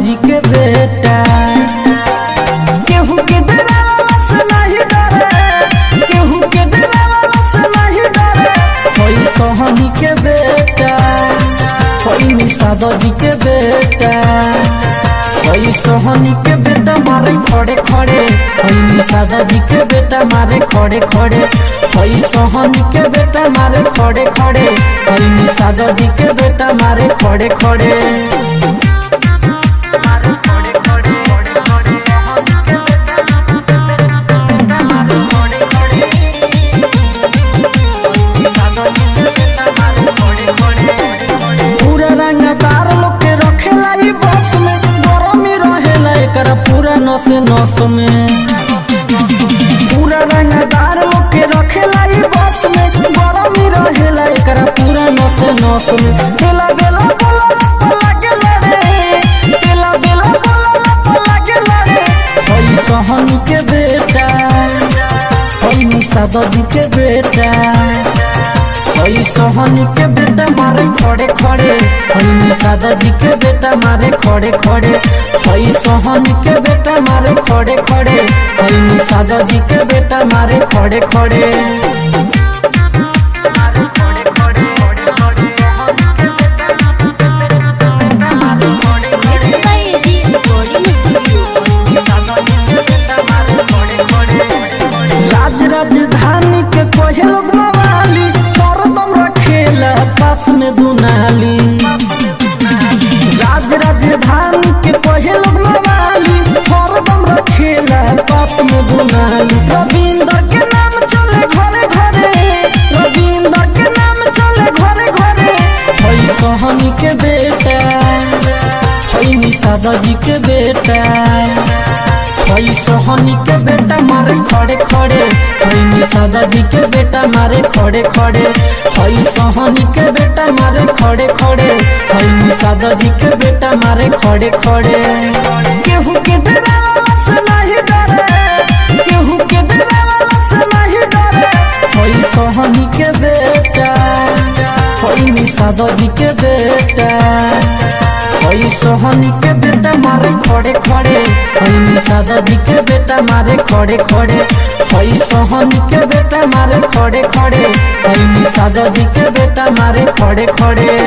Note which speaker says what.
Speaker 1: जी के बेटा। केहू के डरावला से नहीं डरे, केहू के डरावला से नहीं डरे। होई सोहनी के बेटा, होई निषाद जी के बेटा। होई सोहनी के बेटा मारे खड़े खड़े, होई निषाद जी के बेटा मारे खड़े खड़े। होई सोहनी के बेटा मारे खड़े खड़े, होई निषाद जी के बेटा मारे खड़े खड़े। पूरा रंगदार लोग के रखेला ई बस में, गरमी रहेला एकरा पूरा नस नस में। पूरा रंगदार लोग के रखेला ई बस में, गरमी रहेला एकरा पूरा नस नस में। तेला बेला बोला लागे लड़े, तेला बेला बोला लागे लड़े। होई सोहनी के बेटा, होई निषाद जी के बेटा। होई सोहनी के बेटा मारे खड़े खड़े, होई निषाद जी के बेटा मारे खड़े खड़े। होई सोहनी के बेटा मारे खड़े खड़े, होई निषाद जी के बेटा मारे खड़े खड़े। राज राजधानी के कोहे लोग मवाली, हरदम रखेला पास में दुनाली। राज राजधानी के कोहे लोग मवाली, हरदम रखेला पास में दुनाली। रविंदर के नाम चले घरे घरे, रविंदर के नाम चले घरे घरे। होई सोहनी के बेटा, होई निषाद जी के बेटा। होई सोहनी के बेटा मारे खड़े खड़े, होई निषाद जी के बेटा मारे खड़े खड़े। होई सोहनी के बेटा मारे खड़े खड़े, होई निषाद जी के बेटा मारे खड़े खड़े। केहू के डरावला से नहीं डरे, केहू के डरावला से नहीं डरे। होई सोहनी के बेटा, होई निषाद जी के बेटा। होई सोहनी के बेटा मारे खड़े खड़े, होई निषाद जी के बेटा मारे खड़े खड़े। होई सोहनी के बेटा मारे खड़े खड़े, होई निषाद जी के बेटा मारे खड़े खड़े।